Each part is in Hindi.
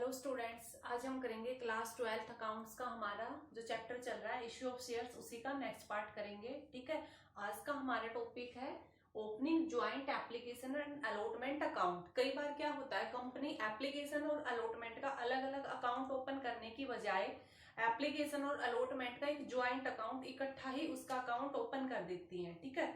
हेलो स्टूडेंट्स, आज हम करेंगे क्लास 12 अकाउंट्स का हमारा जो चैप्टर चल रहा है इश्यू ऑफ शेयर्स, उसी का नेक्स्ट पार्ट करेंगे। ठीक है, आज का हमारा टॉपिक है opening joint application and allotment account. कई बार क्या होता है, कंपनी एप्लीकेशन और अलॉटमेंट का अलग अलग अकाउंट ओपन करने की बजाय एप्लीकेशन और अलॉटमेंट का एक ज्वाइंट अकाउंट इकट्ठा ही उसका अकाउंट ओपन कर देती है। ठीक है,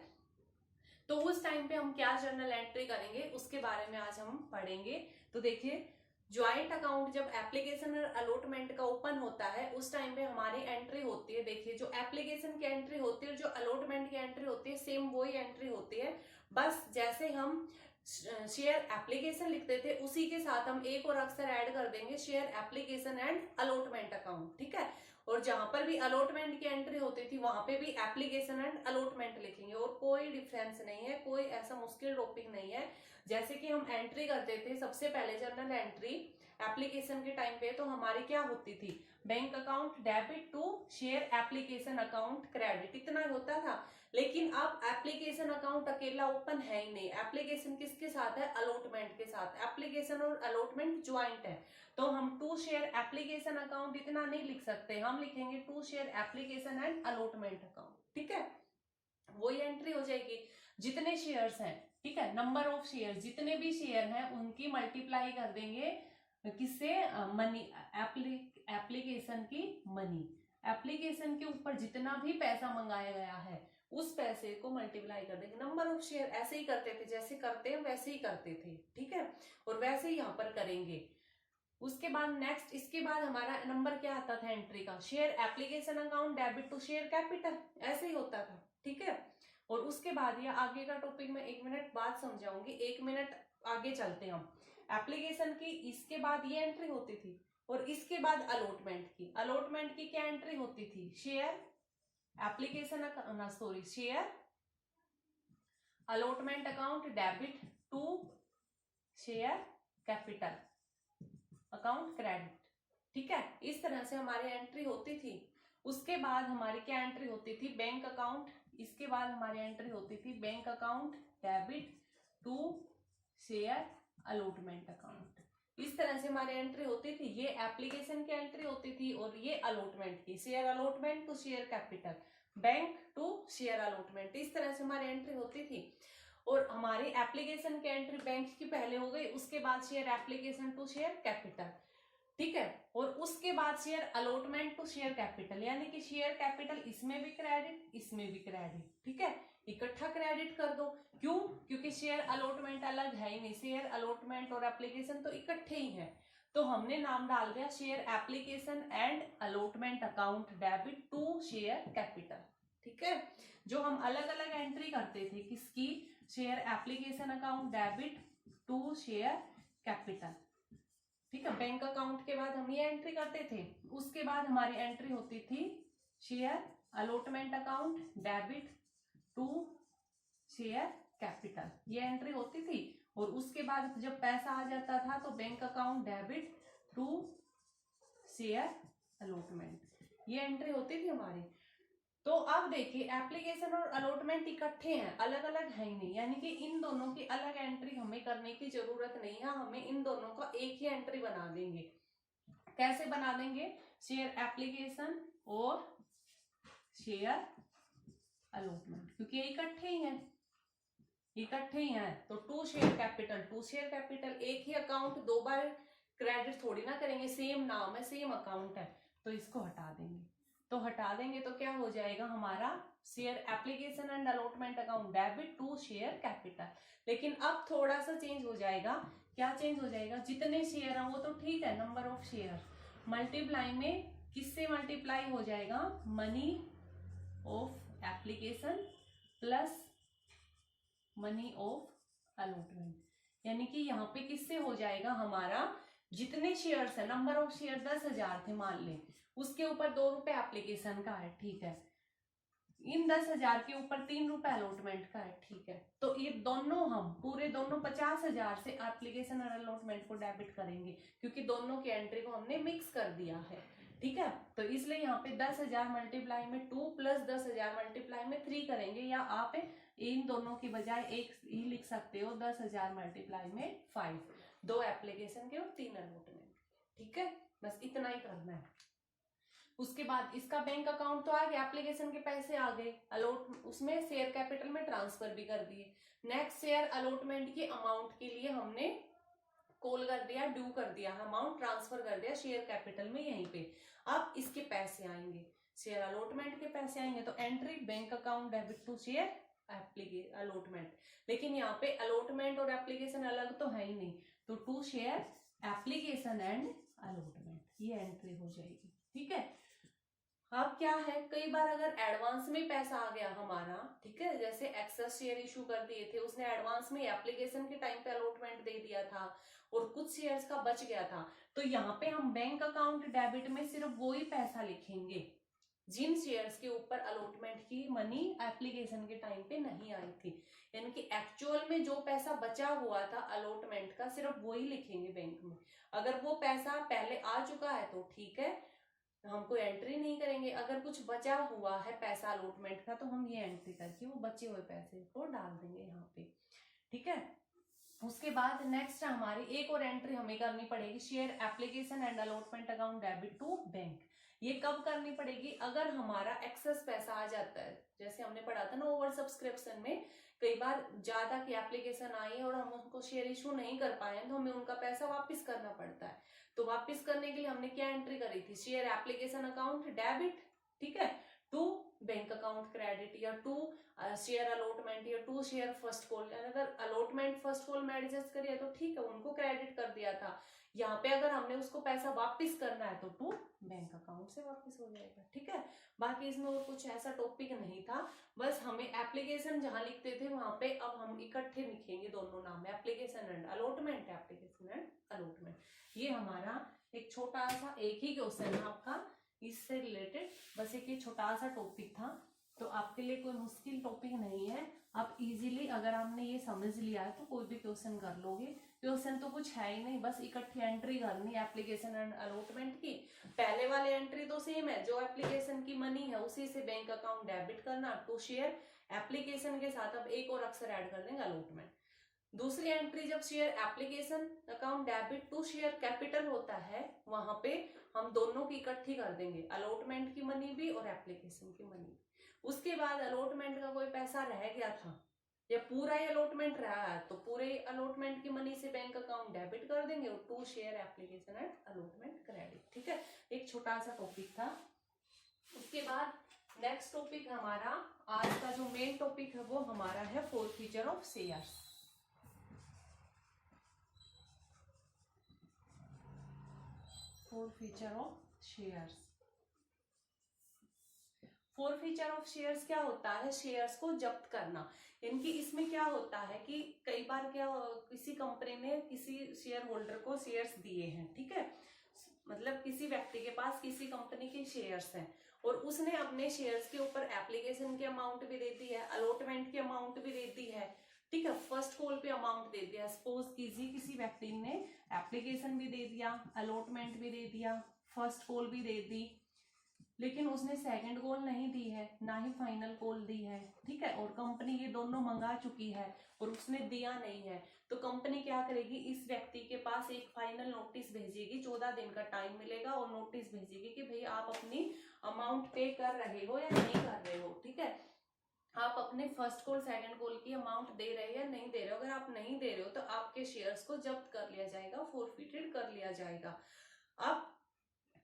तो उस टाइम पे हम क्या जर्नल एंट्री करेंगे उसके बारे में आज हम पढ़ेंगे। तो देखिए, ज्वाइंट अकाउंट जब एप्लीकेशन और अलॉटमेंट का ओपन होता है उस टाइम पे हमारी एंट्री होती है। देखिए, जो एप्लीकेशन की एंट्री होती है और जो अलॉटमेंट की एंट्री होती है सेम वही एंट्री होती है। बस जैसे हम शेयर एप्लीकेशन लिखते थे उसी के साथ हम एक और अक्षर ऐड कर देंगे, share application and allotment account. ठीक है, और जहां पर भी अलॉटमेंट की एंट्री होती थी वहां पे भी एप्लीकेशन एंड अलॉटमेंट लिखेंगे और कोई डिफरेंस नहीं है, कोई ऐसा मुश्किल टॉपिक नहीं है। जैसे कि हम एंट्री करते थे सबसे पहले जर्नल एंट्री एप्लीकेशन के टाइम पे, तो हमारी क्या होती थी, bank account debit to share application account credit, इतना होता था। लेकिन अब एप्लीकेशन अकाउंट अकेला ओपन है ही नहीं, एप्लीकेशन किसके साथ है, अलॉटमेंट के साथ। एप्लीकेशन और अलॉटमेंट ज्वाइंट है, तो हम टू शेयर एप्लीकेशन अकाउंट इतना नहीं लिख सकते, हम लिखेंगे to share application and allotment account. ठीक है, वही एंट्री हो जाएगी। जितने शेयर्स हैं, ठीक है, नंबर ऑफ शेयर, जितने भी शेयर हैं उनकी मल्टीप्लाई कर देंगे किससे, मनी, एप्लीकेशन की मनी। एप्लीकेशन के ऊपर जितना भी पैसा मंगाया गया है उस पैसे को मल्टीप्लाई कर देंगे नंबर ऑफ शेयर। ऐसे ही करते थे, जैसे करते हैं वैसे ही करते थे। ठीक है, और वैसे ही यहाँ पर करेंगे। उसके बाद नेक्स्ट, इसके बाद हमारा नंबर क्या आता था एंट्री का, share application account debit to share capital, ऐसे ही होता था। ठीक है, और उसके बाद ये आगे का टॉपिक मैं 1 मिनट बाद समझाऊंगी, 1 मिनट आगे चलते हैं हम। एप्लीकेशन की इसके बाद ये एंट्री होती थी और इसके बाद अलॉटमेंट की। अलॉटमेंट की क्या एंट्री होती थी, share application sorry share allotment account debit to share capital account credit. ठीक है, इस तरह से हमारी एंट्री होती थी। उसके बाद हमारी क्या एंट्री होती थी, बैंक अकाउंट। इसके बाद हमारी एंट्री होती थी bank account debit to share allotment account. इस तरह से हमारी एंट्री होती थी। ये एप्लीकेशन की एंट्री होती थी और ये अलॉटमेंट की, share allotment to share capital, bank to share allotment, इस तरह से हमारी एंट्री होती थी। और हमारी एप्लीकेशन की एंट्री बैंक की पहले हो गई, उसके बाद share application to share capital. ठीक है, और उसके बाद share allotment to share capital, यानी कि शेयर कैपिटल इसमें भी क्रेडिट इसमें भी क्रेडिट। ठीक है, इकट्ठा क्रेडिट कर दो। क्यों, क्योंकि शेयर अलॉटमेंट अलग है ही नहीं, शेयर अलॉटमेंट और एप्लीकेशन तो इकट्ठे ही है। तो हमने नाम डाल दिया share application and allotment account debit to share capital. ठीक है, जो हम अलग अलग एंट्री करते थे किसकी, share application account debit to share capital. ठीक है, बैंक अकाउंट के बाद हम ये एंट्री करते थे। उसके बाद हमारी एंट्री होती थी share allotment account debit to share capital, ये एंट्री होती थी। और उसके बाद जब पैसा आ जाता था तो bank account debit to share allotment, ये एंट्री होती थी हमारी। तो अब देखिए, एप्लीकेशन और अलॉटमेंट इकट्ठे हैं, अलग अलग है ही नहीं, यानी कि इन दोनों की अलग एंट्री हमें करने की जरूरत नहीं है, हमें इन दोनों का एक ही एंट्री बना देंगे। कैसे बना देंगे, शेयर एप्लीकेशन और शेयर अलॉटमेंट, क्योंकि ये इकट्ठे ही हैं, इकट्ठे ही हैं। तो to share capital, to share capital, एक ही अकाउंट दो बार क्रेडिट थोड़ी ना करेंगे, सेम नाम है सेम अकाउंट है, तो इसको हटा देंगे। तो हटा देंगे तो क्या हो जाएगा हमारा, share application and allotment account debit to share capital. लेकिन अब थोड़ा सा चेंज हो जाएगा, क्या चेंज हो जाएगा, जितने शेयर हैं वो तो ठीक है, नंबर ऑफ शेयर मल्टीप्लाई में किससे मल्टीप्लाई हो जाएगा, money of application plus money of allotment, यानी कि यहाँ पे किससे हो जाएगा हमारा, जितने शेयर्स है, नंबर ऑफ शेयर 10,000 थे मान लें, उसके ऊपर 2 रुपए एप्लीकेशन का है। ठीक है, इन 10,000 के ऊपर 3 रुपए अलॉटमेंट का है। ठीक है, तो ये दोनों हम पूरे दोनों 50,000 से एप्लीकेशन और अलॉटमेंट को डेबिट करेंगे, क्योंकि दोनों की एंट्री को हमने मिक्स कर दिया है। ठीक है, तो इसलिए यहाँ पे 10,000 मल्टीप्लाई में 2 प्लस 10,000 मल्टीप्लाई में 3 करेंगे, या आप इन दोनों की बजाय एक ही लिख सकते हो, 10,000 मल्टीप्लाई में 5, 2 एप्लीकेशन के और 3 अलॉटमेंट। ठीक है, बस इतना ही करना है। उसके बाद इसका बैंक अकाउंट तो आ गया, एप्लीकेशन के पैसे आ गए, अलॉट उसमें शेयर कैपिटल में ट्रांसफर भी कर दिए। नेक्स्ट शेयर अलॉटमेंट की अमाउंट के लिए हमने कॉल कर दिया, ड्यू कर दिया, अमाउंट ट्रांसफर कर दिया शेयर कैपिटल में यहीं पे। अब इसके पैसे आएंगे, शेयर अलॉटमेंट के पैसे आएंगे, तो entry bank account debit to share allotment. लेकिन यहाँ पे अलॉटमेंट और एप्लीकेशन अलग तो है ही नहीं, तो to share application and allotment ये एंट्री हो जाएगी। ठीक है, अब क्या है, कई बार अगर एडवांस में पैसा आ गया हमारा, ठीक है, जैसे एक्सेस शेयर इशू कर दिए थे, उसने एडवांस में एप्लीकेशन के टाइम पे अलॉटमेंट दे दिया था और कुछ शेयर्स का बच गया था, तो यहाँ पे हम बैंक अकाउंट डेबिट में सिर्फ वो ही पैसा लिखेंगे जिन शेयर्स के ऊपर अलॉटमेंट की मनी एप्लीकेशन के टाइम पे नहीं आई थी। यानी कि एक्चुअल में जो पैसा बचा हुआ था अलॉटमेंट का, सिर्फ वो ही लिखेंगे बैंक में। अगर वो पैसा पहले आ चुका है तो ठीक है, हम कोई एंट्री नहीं करेंगे। अगर कुछ बचा हुआ है पैसा अलॉटमेंट का, तो हम ये एंट्री करके वो बचे हुए पैसे को डाल देंगे यहाँ पे। ठीक है, उसके बाद नेक्स्ट हमारी एक और एंट्री हमें करनी पड़ेगी, share application and allotment account debit to bank. ये कब करनी पड़ेगी, अगर हमारा एक्सेस पैसा आ जाता है, जैसे हमने पढ़ा था ना ओवर सब्सक्रिप्शन में, कई बार ज्यादा की एप्लीकेशन आई है और हम उनको शेयर इशू नहीं कर पाए तो हमें उनका पैसा वापस करना पड़ता है। तो वापस करने के लिए हमने क्या एंट्री करी थी, शेयर एप्लीकेशन अकाउंट डेबिट, ठीक है, टू बैंक अकाउंट क्रेडिट, या टू शेयर अलॉटमेंट, या टू शेयर फर्स्ट कॉल। अगर अलॉटमेंट फर्स्ट कॉल में एडजस्ट करिए तो ठीक है, उनको क्रेडिट कर दिया था। यहाँ पे अगर हमने उसको पैसा वापस करना है तो टू बैंक अकाउंट से वापस हो जाएगा। ठीक है, बाकी इसमें और कुछ ऐसा टॉपिक नहीं था, बस हमें एप्लीकेशन जहां लिखते थे वहां पे अब हम इकट्ठे लिखेंगे दोनों नाम, application and allotment, application and allotment. ये हमारा एक छोटा सा एक ही क्वेश्चन है आपका इससे रिलेटेड, बस एक ये छोटा सा टॉपिक था, तो आपके लिए कोई मुश्किल टॉपिक नहीं है। आप इजीली अगर आपने ये समझ लिया है तो कोई भी क्वेश्चन कर लोगे। क्वेश्चन तो कुछ है ही नहीं, बस इकट्ठी एंट्री करनी एप्लीकेशन एंड अलॉटमेंट की। पहले वाले एंट्री तो सेम है, जो एप्लीकेशन की मनी है उसी से बैंक अकाउंट डेबिट करना टू शेयर एप्लीकेशन के साथ अब एक और अक्षर ऐड कर देंगे अलॉटमेंट। दूसरी एंट्री जब share application account debit to share capital होता है, वहां पे हम दोनों की इकट्ठी कर देंगे, अलॉटमेंट की मनी भी और एप्लीकेशन की मनी। उसके बाद अलॉटमेंट का कोई पैसा रह गया था या पूरा ही अलॉटमेंट रहा है तो पूरे अलॉटमेंट की मनी से बैंक अकाउंट डेबिट कर देंगे और to share application and allotment credit. ठीक है, एक छोटा सा टॉपिक था। उसके बाद नेक्स्ट टॉपिक हमारा आज का जो मेन टॉपिक है वो हमारा है forfeiture of shares. Forfeiture of shares. Forfeiture of shares क्या होता है, शेयर्स को जब्त करना। इनकी इसमें क्या होता है कि कई बार क्या किसी कंपनी ने किसी शेयर होल्डर को शेयर्स दिए हैं, ठीक है, मतलब किसी व्यक्ति के पास किसी कंपनी के शेयर्स हैं और उसने अपने शेयर्स के ऊपर एप्लीकेशन की अमाउंट भी दे दी है, अलॉटमेंट की अमाउंट भी दे दी है, ठीक है, फर्स्ट कॉल पे अमाउंट दे दिया। सपोज किसी व्यक्ति ने एप्लीकेशन भी दे दिया, अलॉटमेंट भी दे दिया, फर्स्ट कॉल भी दे दी, लेकिन उसने सेकंड कॉल नहीं दी है, ना ही फाइनल कॉल दी है, ठीक है, और कंपनी ये दोनों मंगा चुकी है और उसने दिया नहीं है, तो कंपनी क्या करेगी, इस व्यक्ति के पास एक फाइनल नोटिस भेजेगी, 14 दिन का टाइम मिलेगा और नोटिस भेजेगी कि भाई आप अपनी अमाउंट पे कर रहे हो या नहीं कर रहे हो, ठीक है, आप अपने फर्स्ट कॉल सेकंड कॉल की अमाउंट दे रहे हो या नहीं दे रहे हो। अगर आप नहीं दे रहे हो तो आपके शेयर्स को जब्त कर लिया जाएगा, फोरफिटेड कर लिया जाएगा। अब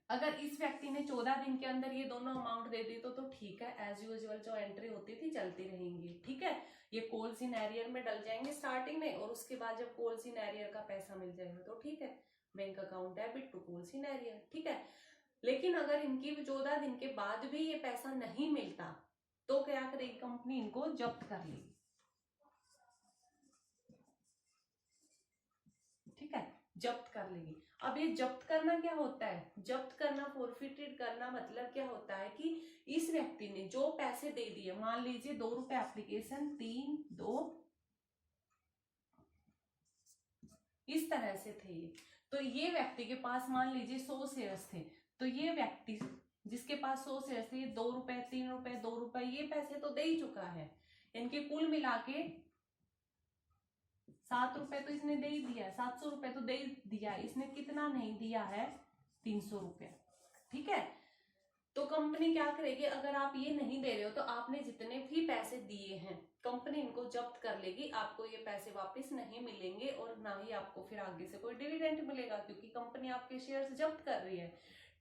अगर इस व्यक्ति ने 14 दिन के अंदर ये दोनों अमाउंट दे दी तो ठीक है, एज यूजुअल जो एंट्री होती थी चलती रहेंगी, ठीक है, ये कॉल्स इन एरियर में डल जाएंगे स्टार्टिंग में और उसके बाद जब कॉल्स इन एरियर का पैसा मिल जाएगा तो ठीक है, bank account debit to calls in arrear, ठीक है। लेकिन अगर इनकी 14 दिन के बाद भी ये पैसा नहीं मिलता तो क्या करेगी कंपनी, इनको जब्त कर लेगी, ठीक है, जब्त कर लेगी। अब ये जब्त करना क्या होता है, जब्त करना, फोरफिटेड करना मतलब क्या होता है कि इस व्यक्ति ने जो पैसे दे दिए, मान लीजिए 2 रुपए एप्लीकेशन, 3, 2 इस तरह से थे ये, तो ये व्यक्ति के पास मान लीजिए 100 शेयर्स थे, तो ये व्यक्ति जिसके पास 100 शेयर्स थे, ये 2 रुपए, 3 रुपए, 2 रुपए ये पैसे तो दे ही चुका है, इनके कुल मिला के ₹7 तो इसने दे ही दिया है, ₹700 तो दे ही दिया है, इसने कितना नहीं दिया है, ₹300। ठीक है, तो कंपनी क्या करेगी, अगर आप ये नहीं दे रहे हो तो आपने जितने भी पैसे दिए हैं कंपनी इनको जब्त कर लेगी, आपको ये पैसे वापस नहीं मिलेंगे और ना ही आपको फिर आगे से कोई डिविडेंड मिलेगा, क्योंकि कंपनी आपके शेयर्स जब्त कर रही है।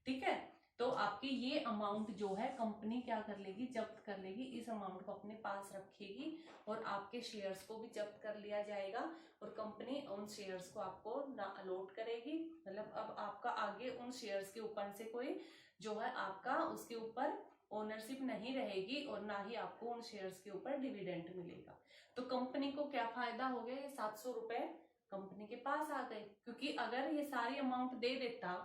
ठीक है, तो आपकी ये अमाउंट जो है कंपनी क्या कर लेगी, जब्त कर लेगी, इस अमाउंट को अपने पास रखेगी और आपके शेयर्स को भी जब्त कर लिया जाएगा और कंपनी उन शेयर्स को आपको ना अलॉट करेगी, मतलब अब आपका आगे उन शेयर्स के ऊपर से कोई जो है आपका उसके ऊपर ओनरशिप नहीं रहेगी और ना ही आपको उन शेयर्स के ऊपर डिविडेंड मिलेगा। तो कंपनी को क्या फायदा हो गया, ये ₹700 कंपनी के पास आ गए, क्योंकि अगर ये सारी अमाउंट दे देता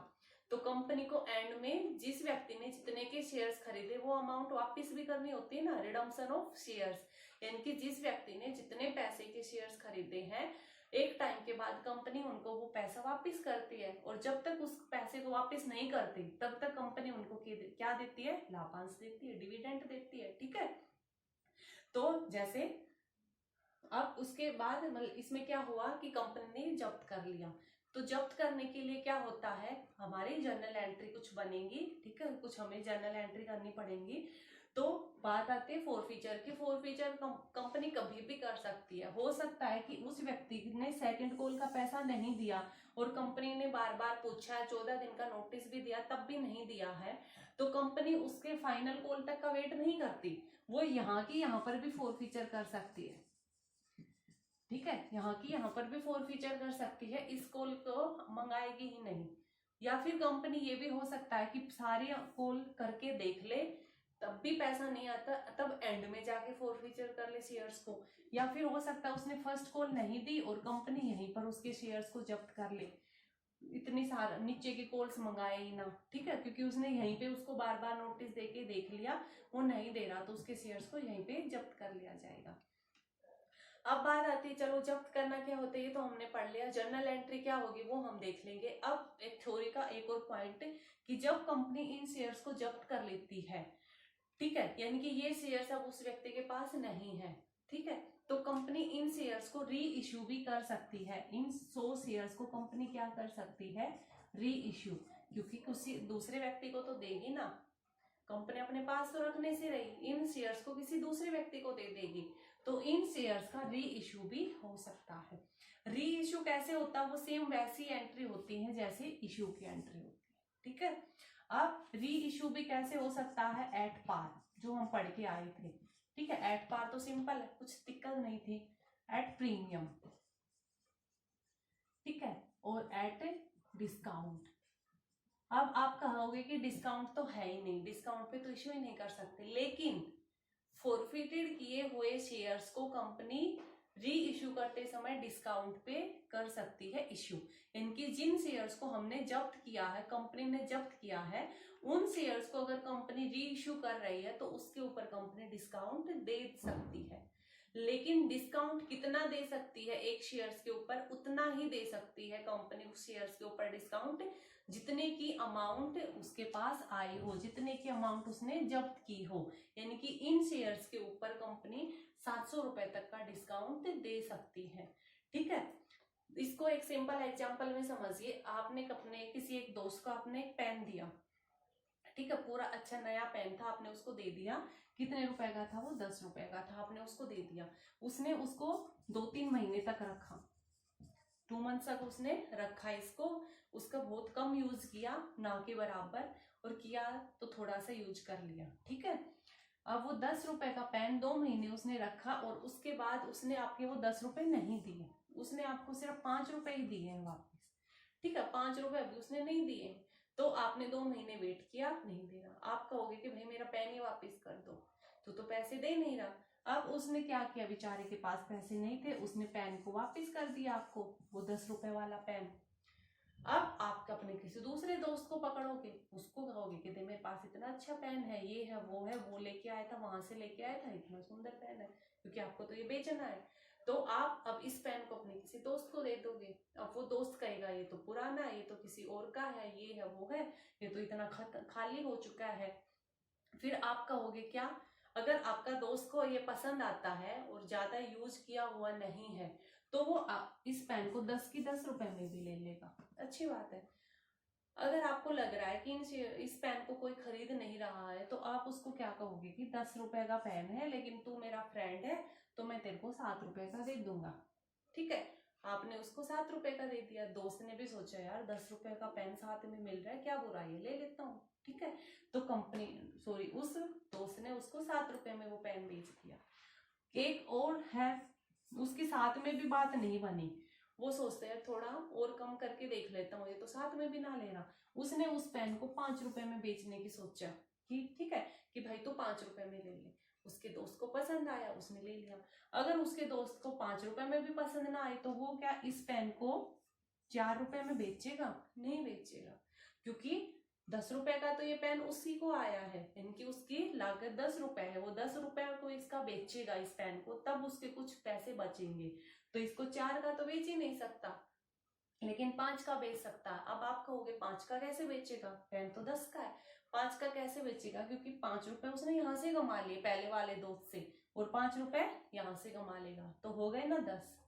तो कंपनी को एंड में जिस व्यक्ति ने जितने के शेयर्स खरीदे वो अमाउंट वापस भी करनी होती है ना, रिडम्पशन ऑफ शेयर्स, यानी कि जिस व्यक्ति ने जितने पैसे के शेयर्स खरीदे हैं एक टाइम के बाद कंपनी उनको वो पैसा वापस करती है, और जब तक उस पैसे को वापस नहीं करती तब तक कंपनी उनको क्या देती है, लाभांश देती है, डिविडेंड देती है। ठीक है, तो जैसे अब उसके बाद मतलब इसमें क्या हुआ कि कंपनी ने जब्त कर लिया, तो जब्त करने के लिए क्या होता है, हमारी जर्नल एंट्री कुछ बनेगी। ठीक है, कुछ हमें जर्नल एंट्री करनी पड़ेगी। तो बात आती है फोरफीचर की। फोरफीचर कंपनी कभी भी कर सकती है। हो सकता है कि उस व्यक्ति ने सेकंड कॉल का पैसा नहीं दिया और कंपनी ने बार बार पूछा है, 14 दिन का नोटिस भी दिया तब भी नहीं दिया है, तो कंपनी उसके फाइनल कॉल तक का वेट नहीं करती, वो यहाँ की यहाँ पर भी फोरफीचर कर सकती है। ठीक है, यहाँ की यहाँ पर भी फोरफीचर कर सकती है, इस कॉल को मंगाएगी ही नहीं। या फिर कंपनी ये भी हो सकता है कि सारे कॉल करके देख ले तब भी पैसा नहीं आता, तब एंड में जाके फोरफीचर कर ले शेयर्स को। या फिर हो सकता है उसने फर्स्ट कॉल नहीं दी और कंपनी यहीं पर उसके शेयर्स को जब्त कर ले, इतनी सारा नीचे के कॉल्स मंगाए ही ना। ठीक है, क्योंकि उसने यहीं पे उसको बार बार नोटिस देके देख लिया, वो नहीं दे रहा तो उसके शेयर्स को यहीं पे जब्त कर लिया जाएगा। अब बात आती है, चलो जब्त करना क्या होता है ये तो हमने पढ़ लिया, जर्नल एंट्री क्या होगी वो हम देख लेंगे। अब एक थ्योरी का एक और पॉइंट कि जब कंपनी इन शेयर्स को जब्त कर लेती है, ठीक है, यानी कि ये शेयर्स अब उस व्यक्ति के पास नहीं है, ठीक है, तो कंपनी इन शेयर्स को री इश्यू भी कर सकती है। इन 100 शेयर्स को कंपनी क्या कर सकती है, री इश्यू, क्योंकि किसी दूसरे व्यक्ति को तो देगी ना, कंपनी अपने पास तो रखने से रही, इन शेयर्स को किसी दूसरे व्यक्ति को दे देगी, तो इन शेयर्स का री इश्यू भी हो सकता है। री इश्यू कैसे होता है, वो सेम वैसी एंट्री होती है जैसे इश्यू की एंट्री होती है। ठीक है, अब री इश्यू भी कैसे हो सकता है, एट पार, जो हम पढ़ के आए थे। ठीक है, एट पार तो सिंपल है, कुछ दिक्कत नहीं थी। एट प्रीमियम, ठीक है, और एट डिस्काउंट। अब आप कहोगे कि डिस्काउंट तो है ही नहीं, डिस्काउंट पे तो इश्यू ही नहीं कर सकते, लेकिन फोरफिटेड किए हुए शेयर्स को कंपनी री इश्यू करते समय डिस्काउंट पे कर सकती है इश्यू। इनकी जिन शेयर्स को हमने जब्त किया है, कंपनी ने जब्त किया है, उन शेयर्स को अगर कंपनी री इश्यू कर रही है तो उसके ऊपर कंपनी डिस्काउंट दे सकती है। लेकिन डिस्काउंट कितना दे सकती है एक शेयर्स के ऊपर, उतना ही दे सकती है कंपनी उस शेयर्स के ऊपर डिस्काउंट जितने की अमाउंट उसके पास आई हो, जितने की अमाउंट उसने जब्त की हो। यानी कि इन शेयर्स के ऊपर कंपनी ₹700 तक का डिस्काउंट दे सकती है। ठीक है, इसको एक सिंपल एग्जांपल में समझिए। आपने अपने किसी एक दोस्त को आपने एक पेन दिया, ठीक है, पूरा अच्छा नया पेन था, आपने उसको दे दिया। कितने रुपए का था वो, ₹10 का था, आपने उसको दे दिया। उसने उसको 2-3 महीने तक रखा, 2 मंथ तक उसने रखा इसको, उसका बहुत कम यूज किया, ना के बराबर, और किया तो थोड़ा सा यूज कर लिया। ठीक है, अब वो ₹10 का पेन 2 महीने उसने रखा और उसके बाद उसने आपके वो ₹10 नहीं दिए, उसने आपको सिर्फ ₹5 ही दिए हैं वापस। ठीक है, ₹5 अभी उसने नहीं दिए, तो आपने 2 महीने वेट किया, नहीं दे रहा। आप कहोगे कि भाई मेरा पेन ही वापस कर दो, तो पैसे दे नहीं रहा। अब उसने क्या किया, बेचारे के पास पैसे नहीं थे, उसने पेन को वापस कर दिया आपको, वो ₹10 वाला पेन। अब आप अपने किसी दूसरे दोस्त को पकड़ोगे, उसको कहोगे कि दे मेरे पास इतना अच्छा पेन है, ये है, वो लेके आया था, वहां से लेके आया था, इतना सुंदर पेन है, क्योंकि आपको तो ये बेचना है। तो आप अब इस पेन को अपने किसी दोस्त को दे दोगे। अब वो दोस्त कहेगा ये तो पुराना है, ये तो किसी और का है, ये है, वो है, ये तो इतना खाली हो चुका है। फिर आप कहोगे क्या, अगर आपका दोस्त को ये पसंद आता है और ज्यादा यूज किया हुआ नहीं है, तो वो इस पेन को 10 की 10 रुपए में भी ले लेगा। अच्छी बात है। अगर आपको लग रहा है कि इस पेन को कोई खरीद नहीं रहा है, तो आप उसको क्या कहोगे कि 10 रुपए का पेन है, लेकिन तू मेरा फ्रेंड है तो मैं तेरे को 7 रुपए का दे दूंगा। ठीक है, आपने उसको 7 रुपए का दे दिया। दोस्त ने भी सोचा यार 10 रुपए का पेन साथ में मिल रहा है, क्या बुरा है, ले लेता हूँ। ठीक है, तो उस दोस्त ने उसको 7 रुपए में वो पेन बेच दिया। एक और है, उसके साथ में भी बात नहीं बनी, वो सोचते हैं थोड़ा और कम करके देख लेता हूँ, ये तो साथ में भी ना ले रहा। उसने उस पेन को 5 रुपए में बेचने की सोचा कि ठीक है कि भाई तो 5 रुपए में ले ले। उसके दोस्त को पसंद आया, उसने ले लिया। अगर उसके दोस्त को 5 रुपए में भी पसंद ना आए, तो वो क्या इस पेन को 4 रुपए में बेचेगा? नहीं बेचेगा, क्योंकि 10 रुपए का तो ये पेन उसी को आया है, इनकी उसकी लागत 10 रुपए है। वो 10 रुपए को इसका बेचेगा इस पेन को, तब उसके कुछ पैसे बचेंगे। तो इसको 4 का तो बेच ही नहीं सकता, लेकिन 5 का बेच सकता। अब आप कहोगे 5 का कैसे बेचेगा, पेन तो 10 का है। 5 का कैसे बेचेगा, क्योंकि 5 रुपए उसने यहाँ से कमा लिए पहले वाले दोस्त से, और 5 रुपए यहाँ से कमा लेगा, तो हो गए ना 10।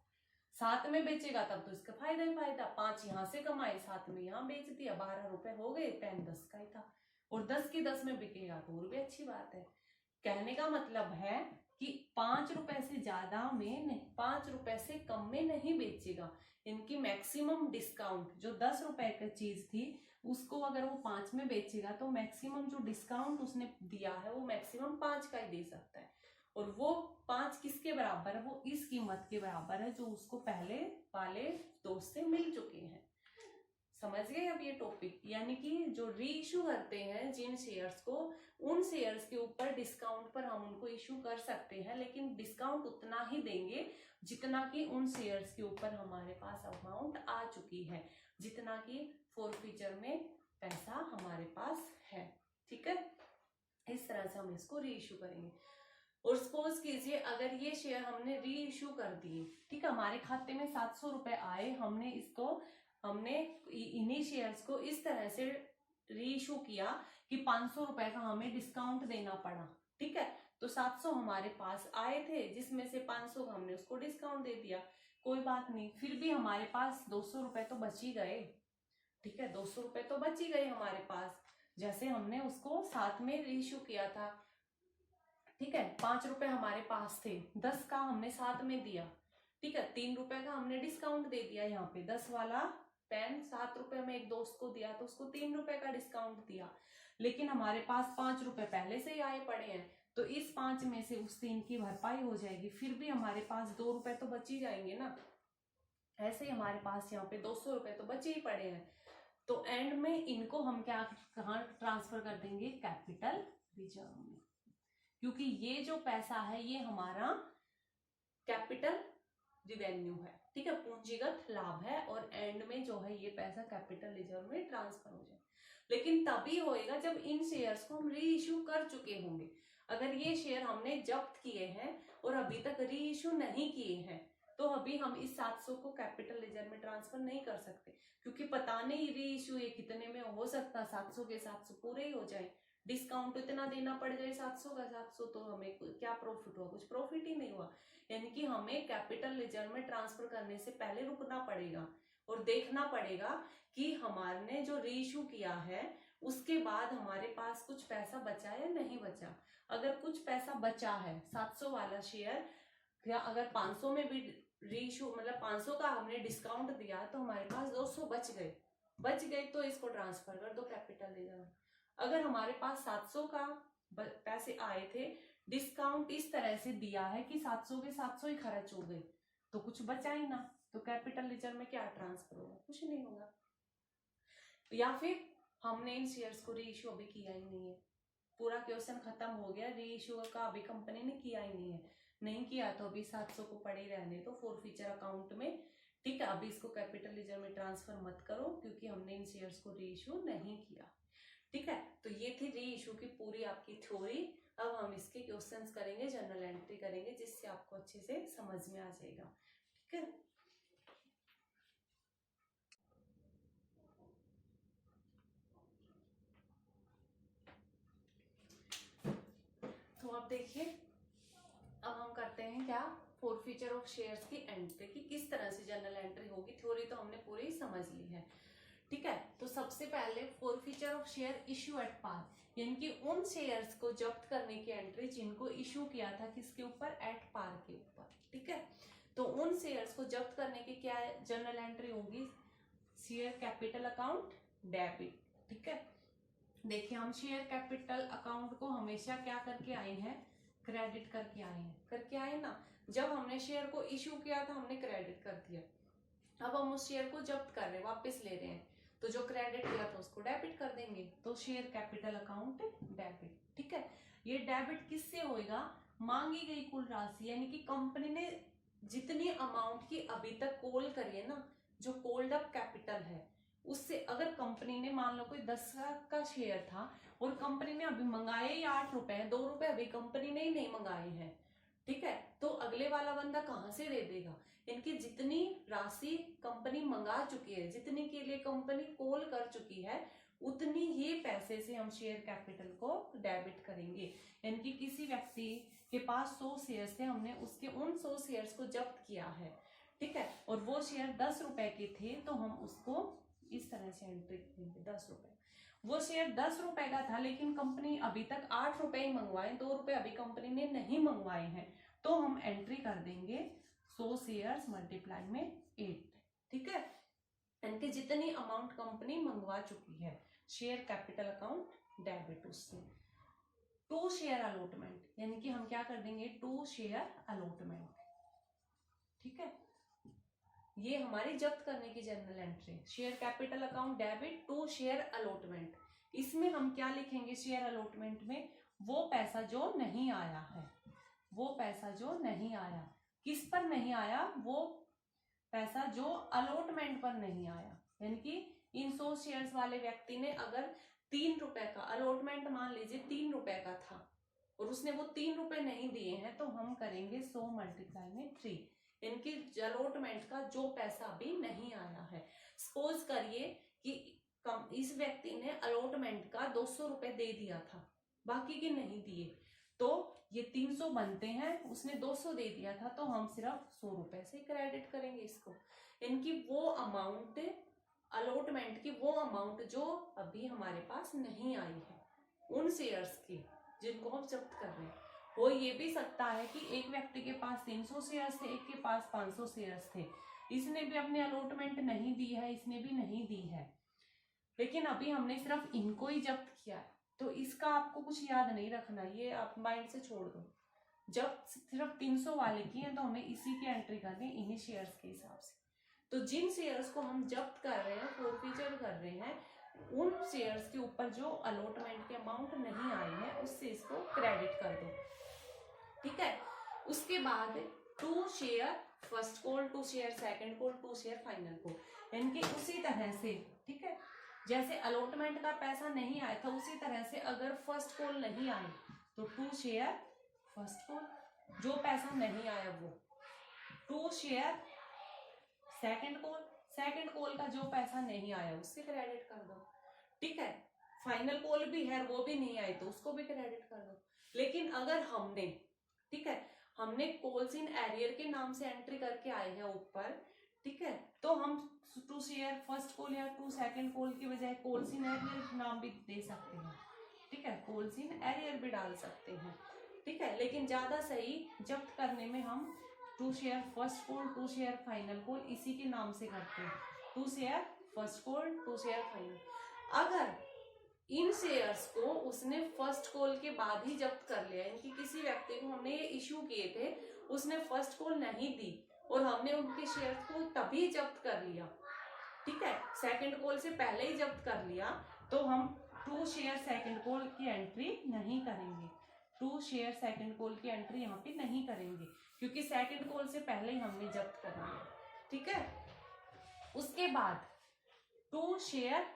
साथ में बेचेगा तब तो इसका फायदा ही फायदा। 5 यहाँ से कमाए, साथ में यहाँ बेच दिया, 12 रुपए हो गए, पेन 10 का ही था। और 10 की 10 में बिकेगा तो और भी अच्छी बात है। कहने का मतलब है कि 5 रुपए से ज्यादा में नहीं, 5 रुपए से कम में नहीं बेचेगा। इनकी मैक्सिमम डिस्काउंट जो 10 रुपए की चीज थी, उसको अगर वो 5 में बेचेगा तो मैक्सिमम जो डिस्काउंट उसने दिया है वो मैक्सिमम 5 का ही दे सकता है। और वो 5 किसके बराबर है, वो इस कीमत के बराबर है जो उसको पहले वाले दोस्त से मिल चुके हैं। समझ गए अब ये टॉपिक? यानी कि जो री इशू करते हैं जिन शेयर्स को, उन शेयर्स के ऊपर डिस्काउंट पर हम उनको इशू कर सकते हैं, लेकिन डिस्काउंट उतना ही देंगे जितना कि उन शेयर्स के ऊपर हमारे पास अमाउंट आ चुकी है, जितना कि फोरफीचर में पैसा हमारे पास है। ठीक है, इस तरह से हम इसको री इशू करेंगे। और सपोज कीजिए अगर ये शेयर हमने री इशू कर दिए, ठीक है, हमारे खाते में 700 रुपए आए, हमने इन्हीं शेयर्स को इस तरह से री इशू किया कि 500 रुपए का हमें डिस्काउंट देना पड़ा। ठीक है, तो 700 हमारे पास आए थे, जिसमें से 500 हमने उसको डिस्काउंट दे दिया। कोई बात नहीं, फिर भी हमारे पास 200 रुपए तो बच ही गए। ठीक है, 200 रुपए तो बच ही गए हमारे पास, जैसे हमने उसको साथ में री इशू किया था। ठीक है, 5 रुपए हमारे पास थे, 10 का हमने साथ में दिया। ठीक है, 3 रुपए का हमने डिस्काउंट दे दिया। यहाँ पे 10 वाला पेन 7 रुपए में एक दोस्त को दिया, तो उसको 3 रुपए का डिस्काउंट दिया। लेकिन हमारे पास 5 रुपए पहले से ही आए पड़े हैं, तो इस 5 में से उस 3 की भरपाई हो जाएगी, फिर भी हमारे पास 2 रुपए तो बच ही जाएंगे ना। ऐसे ही हमारे पास यहाँ पे 200 रुपए तो बचे ही पड़े हैं। तो एंड में इनको हम कहाँ ट्रांसफर कर देंगे, कैपिटल रिजर्व में, क्योंकि ये जो पैसा है ये हमारा कैपिटल रिवेन्यू है। ठीक है, पूंजीगत लाभ है, और एंड में जो है ये पैसा कैपिटल रिजर्व में ट्रांसफर हो जाए। लेकिन तभी होएगा जब इन शेयर्स को हम री इश्यू कर चुके होंगे। अगर ये शेयर हमने जब्त किए हैं और अभी तक री इश्यू नहीं किए हैं, तो अभी हम इस 700 को कैपिटल रिजर्व में ट्रांसफर नहीं कर सकते, क्योंकि पता नहीं री इश्यू ये कितने में हो सकता, 700 के 700 पूरे ही हो जाए, डिस्काउंट इतना देना पड़ जाए 700 का 700, तो हमें क्या प्रॉफिट हुआ, कुछ प्रॉफिट ही नहीं हुआ। यानी कि हमें कैपिटल रिजर्व में ट्रांसफर करने से पहले रुकना पड़ेगा और देखना पड़ेगा कि हमारे जो रीइश्यू किया है उसके बाद हमारे पास कुछ पैसा बचा या नहीं बचा। अगर कुछ पैसा बचा है 700 वाला शेयर, या अगर 500 में भी रीइश्यू मतलब 500 का हमने डिस्काउंट दिया, तो हमारे पास 200 बच गए तो इसको ट्रांसफर कर दो कैपिटल रिजर्व। अगर हमारे पास 700 का पैसे आए थे, डिस्काउंट इस तरह से दिया है कि 700 के 700 ही खर्च हो गए, तो कुछ बचा ही ना, तो कैपिटल रिजर्व में क्या ट्रांसफर होगा, कुछ नहीं होगा। या फिर हमने इन शेयर्स को री इश्यू अभी किया ही नहीं है, पूरा क्वेश्चन खत्म हो गया, री इश्यू का अभी कंपनी ने किया ही नहीं है, नहीं किया तो अभी 700 को पड़े रहने तो फोरफीचर अकाउंट में। ठीक है, अभी इसको कैपिटल रिजर्व में ट्रांसफर मत करो, क्योंकि हमने इन शेयर्स को री इश्यू नहीं किया। ठीक है, तो ये थी री इश्यू की पूरी आपकी थ्योरी। अब हम इसके क्वेश्चंस करेंगे, जनरल एंट्री करेंगे, जिससे आपको अच्छे से समझ में आ जाएगा। ठीक है, तो अब देखिए, अब हम करते हैं क्या, फॉरफीचर ऑफ शेयर्स की एंट्री की किस तरह से जर्नल एंट्री होगी। थ्योरी तो हमने पूरी समझ ली है, ठीक है। तो सबसे पहले forfeiture of share issue at par, यानी कि उन शेयर्स को जब्त करने की एंट्री जिनको इश्यू किया था किसके ऊपर, एट पार के ऊपर, ठीक है। तो उन शेयर्स को जब्त करने की क्या जर्नल एंट्री होगी, शेयर कैपिटल अकाउंट डेबिट, ठीक है। देखिए हम शेयर कैपिटल अकाउंट को हमेशा क्या करके आए हैं, क्रेडिट करके आए ना। जब हमने शेयर को इश्यू किया था हमने क्रेडिट कर दिया, अब हम उस शेयर को जब्त कर रहे हैं, वापस ले रहे हैं, तो जो क्रेडिट किया था उसको डेबिट कर देंगे, तो शेयर कैपिटल अकाउंट डेबिट, ठीक है। ये डेबिट किससे होएगा, मांगी गई कुल राशि, यानी कि कंपनी ने जितनी अमाउंट की अभी तक कॉल करी है ना, जो कॉल्ड अप कैपिटल है, उससे अगर कंपनी ने मान लो कोई 10 लाख का शेयर था और कंपनी ने अभी मंगाए ही 8 रुपए, 2 रुपए अभी कंपनी ने ही नहीं मंगाए हैं, ठीक है। तो अगले वाला बंदा कहां से दे देगा, इनकी जितनी राशि कंपनी मंगा चुकी है, जितनी के लिए कंपनी कॉल कर चुकी है, उतनी ही पैसे से हम शेयर कैपिटल को डेबिट करेंगे। यानी कि किसी व्यक्ति के पास 100 शेयर्स थे, हमने उसके उन 100 शेयर्स को जब्त किया है, ठीक है, और वो शेयर 10 रुपए के थे, तो हम उसको इस तरह से एंट्री करेंगे, 10 रुपए। वो शेयर 10 रुपए का था, लेकिन कंपनी अभी तक 8 रुपए ही मंगवाए, 2 रुपए अभी कंपनी ने नहीं मंगवाए हैं, तो हम एंट्री कर देंगे 100 शेयर्स मल्टीप्लाई में 8, ठीक है। यानी जितनी अमाउंट कंपनी मंगवा चुकी है, शेयर कैपिटल अकाउंट डेबिट उससे। 2 शेयर अलॉटमेंट, यानी कि हम क्या कर देंगे, 2 शेयर अलॉटमेंट, ठीक है। ये हमारी जब्त करने की journal entry, share capital account debit 2 share allotment. इसमें हम क्या लिखेंगे, शेयर अलॉटमेंट में वो पैसा जो नहीं आया है, वो पैसा जो नहीं आया, किस पर नहीं आया, वो पैसा जो अलॉटमेंट पर नहीं आया। यानी कि इन 100 शेयर्स वाले व्यक्ति ने अगर 3 रुपए का अलॉटमेंट मान लीजिए 3 रुपए का था और उसने वो 3 रुपए नहीं दिए हैं, तो हम करेंगे 100 मल्टीप्लाई में 3, इनकी अलॉटमेंट का जो पैसा अभी नहीं आया है। सपोज करिए कि इस व्यक्ति ने अलॉटमेंट का 200 रुपए दे दिया था, बाकी के नहीं दिए, तो ये 300 बनते हैं, उसने 200 दे दिया था, तो हम सिर्फ 100 रुपए से क्रेडिट करेंगे इसको। इनकी वो अमाउंट, अलॉटमेंट की वो अमाउंट जो अभी हमारे पास नहीं आई है, उन शेयर्स की जिनको हम जब्त कर रहे हैं। हो ये भी सकता है कि एक व्यक्ति के पास 300 शेयर्स थे, एक के पास 500 शेयर्स थे, इसने भी अपने अलॉटमेंट नहीं दी है, इसने भी नहीं दी है, लेकिन अभी हमने सिर्फ इनको ही जब्त किया है, तो इसका आपको कुछ याद नहीं रखना, ये आप माइंड से छोड़ दो। जब सिर्फ 300 वाले की है तो हमें इसी की एंट्री करनी है, इन्हीं शेयर्स के हिसाब से। तो जिन शेयर्स को हम जब्त कर रहे हैं, फॉरफीचर कर रहे हैं, उन शेयर्स के ऊपर जो अलॉटमेंट के अमाउंट नहीं आई है उससे इसको क्रेडिट कर दो, ठीक है। उसके बाद 2 share first call, 2 share second call, 2 share final call, यानी कि उसी तरह से, ठीक है, जैसे अलॉटमेंट का पैसा नहीं आया था उसी तरह से अगर फर्स्ट कॉल नहीं आई तो 2 शेयर फर्स्ट कॉल, जो पैसा नहीं आया वो 2 share second call, second call का जो पैसा नहीं आया उससे क्रेडिट कर दो, ठीक है। फाइनल कॉल भी है, वो भी नहीं आई तो उसको भी क्रेडिट कर दो। लेकिन अगर हमने, ठीक है, हमने कॉल्स इन एरियर के नाम से एंट्री करके आए हैं ऊपर, ठीक है, तो हम 2 शेयर फर्स्ट कॉल या 2 सेकंड कॉल की बजाय कॉल्स इन एरियर नाम भी दे सकते हैं, ठीक है, कॉल्स इन एरियर भी डाल सकते हैं, ठीक है। लेकिन ज्यादा सही जब्त करने में हम 2 share first call, 2 share final call इसी के नाम से करते हैं, 2 share first call, 2 share final. अगर इन शेयर्स को उसने फर्स्ट कॉल के बाद ही जब्त कर लिया, इनकी किसी व्यक्ति को हमने ये इश्यू किए थे, उसने फर्स्ट कॉल नहीं दी और हमने उनके शेयर्स को तभी जब्त कर लिया, ठीक है, सेकंड कॉल से पहले ही जब्त कर लिया, तो हम 2 शेयर सेकंड कॉल की एंट्री नहीं करेंगे, 2 शेयर सेकंड कॉल की एंट्री यहाँ पे नहीं करेंगे, क्योंकि सेकंड कॉल से पहले ही हमने जब्त कर लिया, ठीक है। उसके बाद 2 शेयर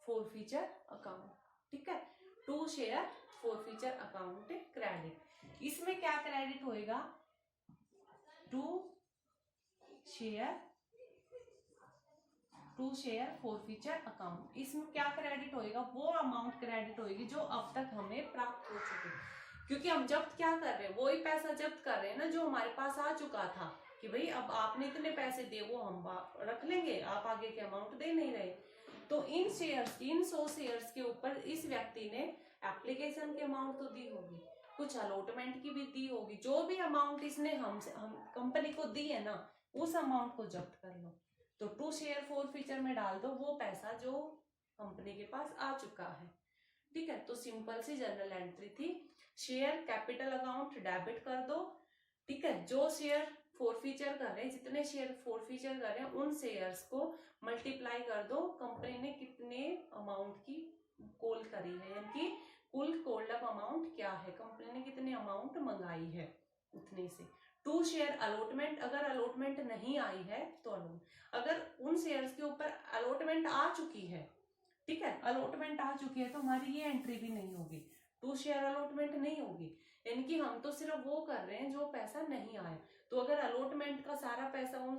फॉरफीचर अकाउंट, ठीक है, 2 शेयर फॉरफीचर अकाउंट क्रेडिट। इसमें क्या क्रेडिट होएगा, 2 शेयर फॉरफीचर अकाउंट, इसमें क्या क्रेडिट होएगा, वो अमाउंट क्रेडिट होएगी जो अब तक हमें प्राप्त हो चुकी है। क्योंकि हम जब्त क्या कर रहे हैं, वही पैसा जब्त कर रहे हैं ना जो हमारे पास आ चुका था कि भाई अब आपने इतने पैसे दिए वो हम रख लेंगे, आप आगे के अमाउंट दे नहीं रहे। तो इन शेयर्स की, इन 100 शेयर्स के ऊपर इस व्यक्ति ने एप्लीकेशन की अमाउंट तो दी होगी, कुछ अलॉटमेंट की भी दी होगी, जो भी अमाउंट इसने हम कंपनी को दी है ना उस अमाउंट को जब्त कर लो। तो टू शेयर फॉरफीचर में डाल दो वो पैसा जो कंपनी के पास आ चुका है। ठीक है, तो सिंपल सी जनरल एंट्री थी। शेयर कैपिटल अकाउंट डेबिट कर दो। ठीक है, जो शेयर फॉरफीचर कर रहे हैं, जितने शेयर फॉरफीचर कर रहे हैं उन शेयर्स को मल्टीप्लाई कर दो कंपनी ने कितने अमाउंट की कॉल करी है, यानी कि कुल कॉल्ड अप अमाउंट क्या है, कंपनी ने कितने अमाउंट मंगाई है उतने से। टू शेयर अलॉटमेंट, अगर अलॉटमेंट नहीं आई है तो अगर उन शेयर्स के ऊपर अलॉटमेंट आ चुकी है, ठीक है, अलॉटमेंट आ चुकी है तो हमारी ये एंट्री भी नहीं होगी, टू शेयर अलॉटमेंट नहीं होगी, यानी कि हम तो सिर्फ वो कर रहे हैं जो पैसा नहीं आया। तो अगर अलॉटमेंट का सारा पैसा उन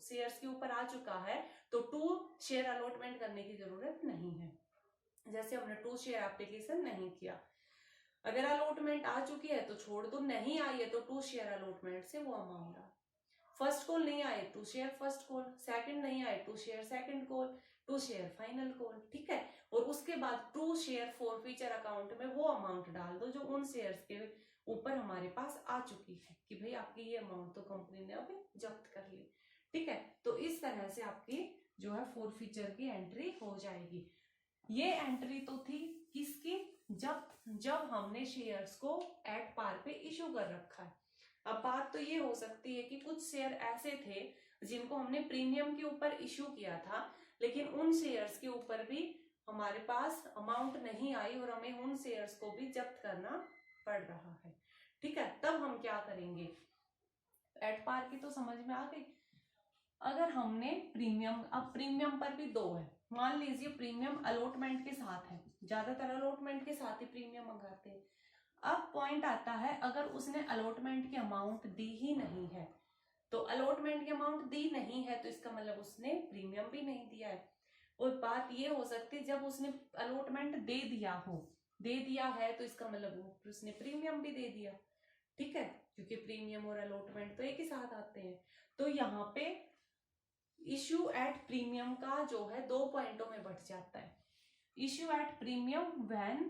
शेयर्स के ऊपर आ चुका है तो टू शेयर अलॉटमेंट करने की जरूरत नहीं है, जैसे हमने टू शेयर एप्लीकेशन नहीं किया। अगर अलॉटमेंट आ चुकी है तो छोड़ दो, नहीं आई है तो टू शेयर अलॉटमेंट से वो अमाउंट आ। फर्स्ट कॉल नहीं आए to share first call, second नहीं आए to share second call, to share final call. ठीक है, और उसके बाद टू शेयर फॉरफीचर अकाउंट में वो अमाउंट डाल दो जो उन शेयर्स के ऊपर हमारे पास आ चुकी है कि भाई आपकी ये अमाउंट तो कंपनी ने अभी जब्त कर ली। ठीक है, तो इस तरह से आपकी जो है फॉरफीचर की एंट्री हो जाएगी। ये एंट्री तो थी किसकी, जब हमने शेयर्स को एट पार पे इशू कर रखा है। अब बात तो ये हो सकती है कि कुछ शेयर ऐसे थे जिनको हमने प्रीमियम के ऊपर इशू किया था, लेकिन उन शेयर्स के ऊपर भी हमारे पास अमाउंट नहीं आई और हमें उन शेयर्स को भी जब्त करना पड़ रहा है। ठीक है, तब हम क्या करेंगे, एट पार की तो समझ में आ गई। अगर हमने प्रीमियम, अब प्रीमियम पर भी दो है, मान लीजिए प्रीमियम अलॉटमेंट के साथ है, ज्यादातर अलॉटमेंट के साथ ही प्रीमियम मंगाते हैं। अब पॉइंट आता है अगर उसने अलॉटमेंट की अमाउंट दी ही नहीं है, तो अलॉटमेंट की अमाउंट दी नहीं है तो इसका मतलब उसने प्रीमियम भी नहीं दिया है। और बात ये हो सकती है जब उसने अलॉटमेंट दे दिया है तो इसका मतलब उसने प्रीमियम भी दे दिया। ठीक है, क्योंकि प्रीमियम और अलॉटमेंट तो एक ही साथ आते हैं। तो यहाँ पे इश्यू एट प्रीमियम का जो है दो पॉइंटों में बढ़ जाता है। Issue at premium when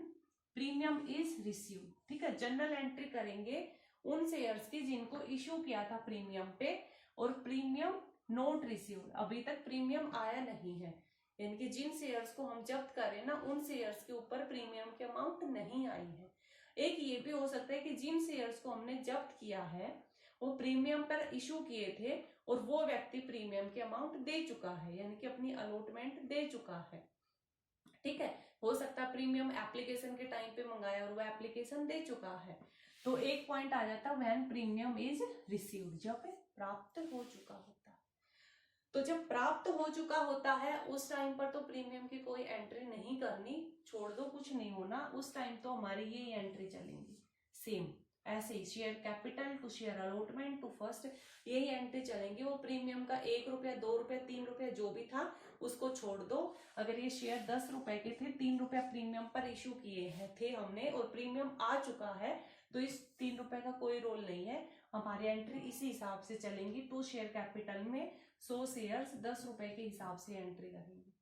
premium is receive. ठीक है, जनरल एंट्री करेंगे उन शेयर्स की जिनको इश्यू किया था प्रीमियम पे और प्रीमियम नोट रिसीव, अभी तक प्रीमियम आया नहीं है, यानी कि जिन शेयर्स को हम जब्त करें ना उन शेयर्स के ऊपर प्रीमियम की अमाउंट नहीं आई है। एक ये भी हो सकता है कि जिन शेयर्स को हमने जब्त किया है वो प्रीमियम पर इशू किए थे और वो व्यक्ति प्रीमियम की अमाउंट दे चुका है, यानी कि अपनी अलॉटमेंट दे चुका है। ठीक है, हो सकता है प्रीमियम एप्लीकेशन के टाइम पे मंगाया और वो एप्लीकेशन दे चुका है। तो एक पॉइंट आ जाता है व्हेन प्रीमियम इज रिसीव्ड, जब प्राप्त हो चुका होता है। तो जब प्राप्त हो चुका होता है उस टाइम पर तो प्रीमियम की कोई एंट्री नहीं करनी, छोड़ दो, कुछ नहीं होना, उस टाइम तो हमारी ये एंट्री चलेंगी सेम ऐसे ही, share capital to share allotment to first, यही एंट्री चलेंगी। वो प्रीमियम का 1 रुपया 2 रुपया 3 रुपया जो भी था उसको छोड़ दो। अगर ये शेयर 10 रुपए के थे, 3 रुपया प्रीमियम पर इशू किए थे हमने और प्रीमियम आ चुका है तो इस 3 रुपए का कोई रोल नहीं है, हमारी एंट्री इसी हिसाब से चलेंगी। टू शेयर कैपिटल में 100 शेयर्स 10 रुपए के हिसाब से एंट्री करेंगे।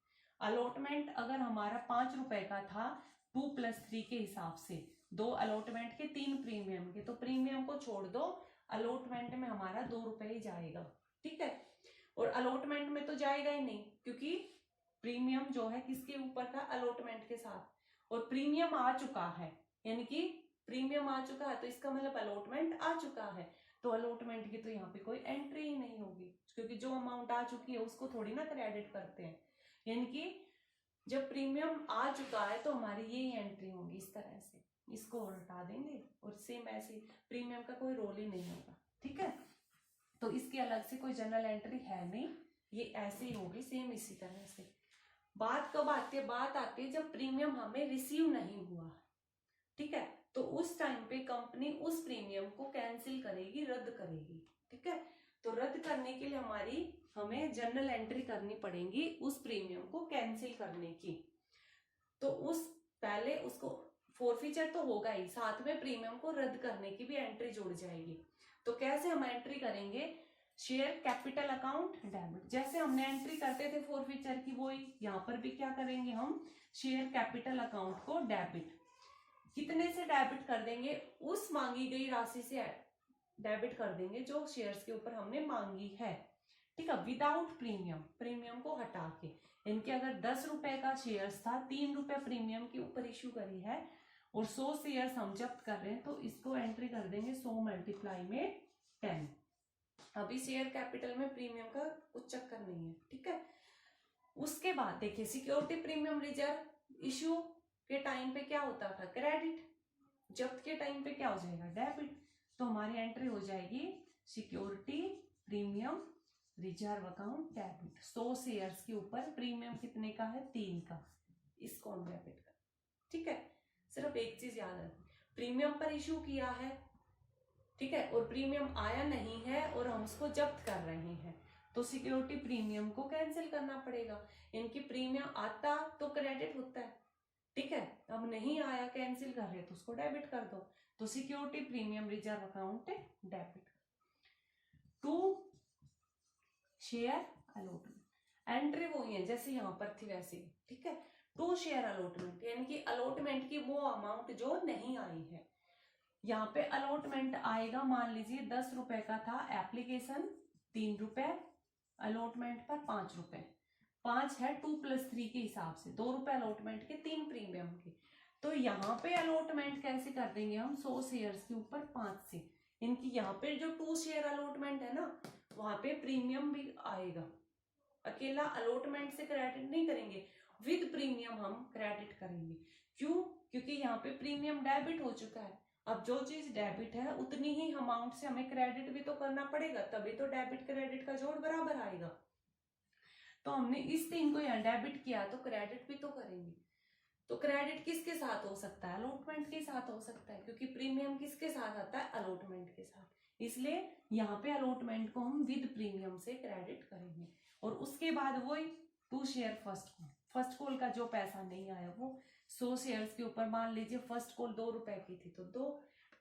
अलॉटमेंट अगर हमारा 5 रुपए का था 2+3 के हिसाब से, 2 अलॉटमेंट के 3 प्रीमियम के, तो प्रीमियम को छोड़ दो, अलॉटमेंट में हमारा 2 रुपए ही जाएगा। ठीक है, और अलॉटमेंट में तो जाएगा ही नहीं क्योंकि प्रीमियम जो है किसके ऊपर था, अलॉटमेंट के साथ, और प्रीमियम आ चुका है, यानी कि प्रीमियम आ चुका है तो इसका मतलब अलॉटमेंट आ चुका है, तो अलॉटमेंट की तो यहाँ पे कोई एंट्री ही नहीं होगी क्योंकि जो अमाउंट आ चुकी है उसको थोड़ी ना क्रेडिट करते हैं। यानी कि जब प्रीमियम आ चुका है तो हमारी यही एंट्री होगी इस तरह से, इसको हटा देंगे और सेम ऐसे प्रीमियम का कोई रोल ही नहीं होगा। ठीक है, तो इसकी अलग से कोई जनरल एंट्री है नहीं, ये ऐसे ही होगी सेम इसी तरह से। बात कब आती है, बात आती है जब प्रीमियम हमें रिसीव नहीं हुआ। ठीक है, तो उस टाइम पे कंपनी उस प्रीमियम को कैंसिल करेगी, रद्द करेगी। ठीक है, तो रद्द करने के लिए हमें जनरल एंट्री करनी पड़ेगी उस प्रीमियम को कैंसिल करने की। तो उस पहले उसको फोरफीचर तो होगा ही, साथ में प्रीमियम को रद्द करने की भी एंट्री जुड़ जाएगी। तो कैसे हम एंट्री करेंगे, शेयर कैपिटल अकाउंट डेबिट, जैसे हमने एंट्री करते थे फोरफीचर की, वो यहाँ पर भी क्या करेंगे हम, शेयर कैपिटल अकाउंट को डेबिट, कितने से डेबिट कर देंगे, उस मांगी गई राशि से डेबिट कर देंगे जो शेयर्स के ऊपर हमने मांगी है, ठीक है, विदाउट प्रीमियम, प्रीमियम को हटा के। इनके अगर 10 रुपए का शेयर्स था, 3 रुपए प्रीमियम के ऊपर इश्यू करी है और 100 शेयर्स हम जब्त कर रहे हैं, तो इसको एंट्री कर देंगे 100 मल्टीप्लाई में 10। अभी शेयर कैपिटल में प्रीमियम का कुछ चक्कर नहीं है, ठीक है। उसके बाद देखिए सिक्योरिटी प्रीमियम रिजर्व इश्यू के टाइम पे क्या होता था, क्रेडिट, जब्त के टाइम पे क्या हो जाएगा, डेबिट। तो हमारी एंट्री हो जाएगी security premium reserve account debit, 100 shares के ऊपर प्रीमियम कितने का है, 3 का, इसको हम डेबिट कर, ठीक है। सिर्फ एक चीज याद रखना, प्रीमियम पर इश्यू किया है, ठीक है, और प्रीमियम आया नहीं है और हम उसको जब्त कर रहे हैं, तो सिक्योरिटी प्रीमियम को कैंसिल करना पड़ेगा। इनकी प्रीमियम आता तो क्रेडिट होता है, ठीक है, अब नहीं आया, कैंसिल कर रहे तो उसको डेबिट कर दो, तो security premium reserve account debit. 2 share allotment, entry वही है जैसे यहाँ पर थी वैसे, ठीक है। 2 शेयर अलॉटमेंट, यानी कि अलॉटमेंट की वो अमाउंट जो नहीं आई है, यहाँ पे अलॉटमेंट आएगा, मान लीजिए 10 रुपए का था एप्लीकेशन, 3 रुपए, अलॉटमेंट पर 5 रुपए, 5 है 2 + 3 के हिसाब से, 2 रुपए अलॉटमेंट के, 3 प्रीमियम के। तो यहाँ पे अलॉटमेंट कैसे कर देंगे हम, 100 शेयर्स के ऊपर 5 से, इनकी यहाँ पे जो 2 शेयर अलॉटमेंट है ना, वहां पे प्रीमियम भी आएगा, अकेला अलॉटमेंट से क्रेडिट नहीं करेंगे, विद प्रीमियम हम क्रेडिट करेंगे। क्यों, क्योंकि यहाँ पे प्रीमियम डेबिट हो चुका है, अब जो चीज डेबिट है उतनी ही अमाउंट से हमें क्रेडिट भी तो करना पड़ेगा, तभी तो डेबिट क्रेडिट का जोड़ बराबर आएगा। तो हमने इस 3 को यहाँ डेबिट किया, तो क्रेडिट भी तो करेंगे। तो क्रेडिट किसके साथ हो सकता है, अलॉटमेंट के साथ हो सकता है, क्योंकि प्रीमियम किसके साथ आता है, अलॉटमेंट के साथ, इसलिए यहाँ पे अलॉटमेंट को हम विद प्रीमियम से क्रेडिट करेंगे। और उसके बाद वही 2 शेयर फर्स्ट कॉल का जो पैसा नहीं आया, वो 100 शेयर्स के ऊपर, मान लीजिए फर्स्ट कॉल 2 रुपए की थी, तो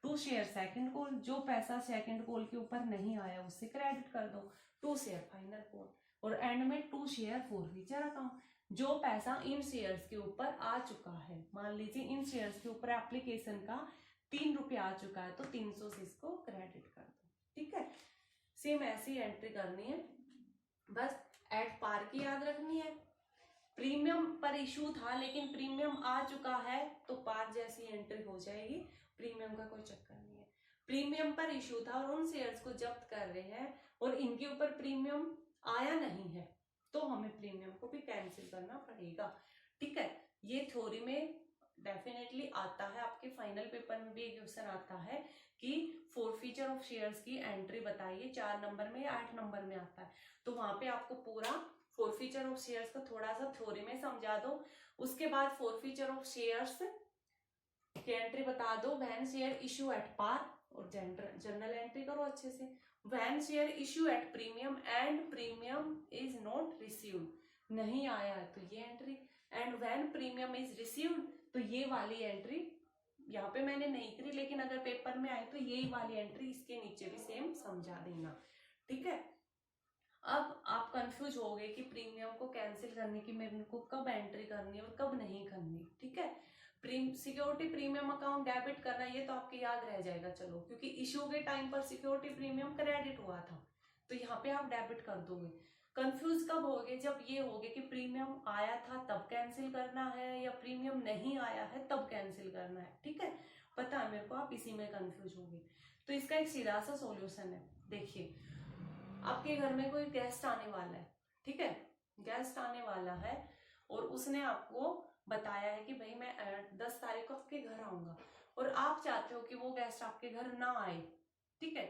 2 शेयर सेकंड कॉल, जो पैसा सेकंड कॉल के ऊपर नहीं आया उससे क्रेडिट कर दो, 2 शेयर फाइनल कॉल, और एंड में 2 शेयर फोरफीचर अकाउंट, जो पैसा इन शेयर्स के ऊपर आ चुका है, मान लीजिए इन शेयर्स के ऊपर एप्लीकेशन का 3 रुपये आ चुका है, तो 300 से इसको क्रेडिट कर दो, ठीक है। सेम ऐसी एंट्री करनी है, बस एट पार की याद रखनी है, प्रीमियम पर इशू था लेकिन प्रीमियम आ चुका है, तो पार जैसी एंट्री हो जाएगी, प्रीमियम का कोई चक्कर नहीं है। प्रीमियम पर इशू था और उन शेयर्स को जब्त कर रहे हैं और इनके ऊपर प्रीमियम आया नहीं है, तो हमें प्रीमियम को भी कैंसिल करना पड़ेगा, ठीक है। ये थ्योरी में डेफिनेटली आता है, आपके फाइनल पेपर में भी एक क्वेश्चन आता है कि फोरफीचर ऑफ शेयर्स की एंट्री बताइए, 4 नंबर में या 8 नंबर में आता है, तो वहां पे आपको पूरा फोरफीचर ऑफ शेयर्स का थोड़ा सा थ्योरी में समझा दो, उसके बाद फोरफीचर ऑफ शेयर्स की एंट्री बता दो, when share issue at par, और जनरल एंट्री करो अच्छे से, when share issue at premium and premium is not received, नहीं आया है तो ये entry, and when premium is received, तो ये वाली एंट्री यहाँ पे मैंने नहीं करी, लेकिन अगर पेपर में आए तो यही वाली एंट्री इसके नीचे भी सेम समझा देना, ठीक है। अब आप कंफ्यूज हो गए कि प्रीमियम को कैंसिल करने की मेरे को कब एंट्री करनी है और कब नहीं करनी, ठीक है। सिक्योरिटी प्रीमियम अकाउंट डेबिट करना ये तो आपके याद रह जाएगा, चलो, क्योंकि इश्यू के टाइम पर सिक्योरिटी प्रीमियम क्रेडिट हुआ था, तो यहाँ पे आप डेबिट कर दोगे। कंफ्यूज कब होगे, जब ये होगे कि प्रीमियम आया था तब कैंसिल करना है या प्रीमियम नहीं आया है तब कैंसिल करना है, ठीक है, पता है मेरे को, आप इसी में कंफ्यूज होगे। तो इसका एक सीधा सा सॉल्यूशन है, देखिए आपके घर में कोई गेस्ट आने वाला है, ठीक है, गेस्ट आने वाला है और उसने आपको बताया है कि भाई मैं 10 तारीख को आपके घर आऊंगा, और आप चाहते हो कि वो गेस्ट आपके घर ना आए, ठीक है,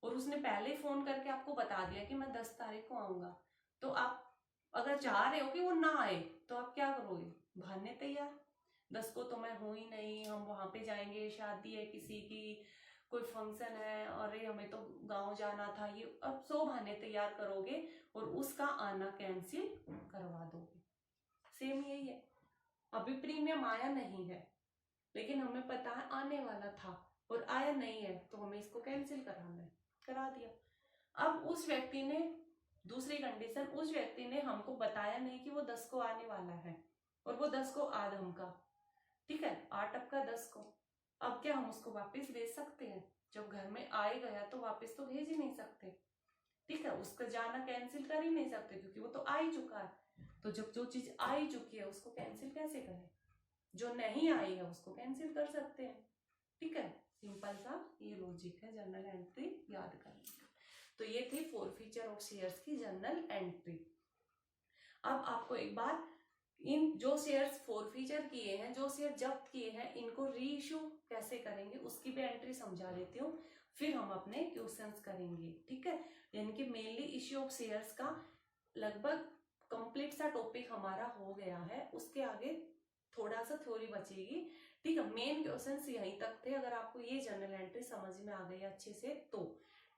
और उसने पहले ही फोन करके आपको बता दिया कि मैं 10 तारीख को आऊंगा, तो आप अगर चाह रहे हो कि वो ना आए तो आप क्या करोगे, भागने तैयार, 10 को तो मैं हूं ही नहीं, हम वहां पे जाएंगे, शादी है किसी की, कोई फंक्शन है, अरे हमें तो गांव जाना था, ये अब 100 बहाने तैयार करोगे और उसका आना कैंसिल करवा दोगे। सेम यही है, अभी प्रीमियम आया नहीं है, लेकिन हमें पता है आने वाला था और आया नहीं है, तो हमें इसको कैंसिल कराना है, करा दिया। अब उस व्यक्ति ने, दूसरी कंडीशन, उस व्यक्ति ने हमको बताया नहीं कि वो 10 को आने वाला है और वो 10 को आधम का, ठीक है, 8 का 10 को। अब क्या हम उसको वापस भेज सकते हैं? जब घर में आए गया तो वापस तो भेज ही नहीं सकते, ठीक है, उसका जाना कैंसिल कर ही नहीं सकते क्योंकि वो तो आ ही चुका है। तो जब जो चीज आ ही चुकी है उसको कैंसिल कैसे करें? जो नहीं आई है उसको कैंसिल कर सकते हैं, ठीक है। सिंपल सा ये लॉजिक है जर्नल एंट्री याद करने का। तो ये थी फोरफीचर ऑफ शेयर्स की जर्नल एंट्री। अब आपको एक बात, इन जो शेयर्स फोरफीचर किए हैं, जो शेयर जब्त किए हैं, इनको री इश्यू कैसे करेंगे उसकी भी एंट्री समझा देती हूँ, फिर हम अपने क्वेश्चंस करेंगे, ठीक है। यानी कि मेनली इश्यू ऑफ शेयर्स का लगभग कंप्लीट सा टॉपिक हमारा हो गया है, उसके आगे थोड़ा सा थ्योरी बचेगी, ठीक है। मेन क्वेश्चंस यहीं तक थे, अगर आपको ये जर्नल एंट्री समझ में आ गई अच्छे से तो,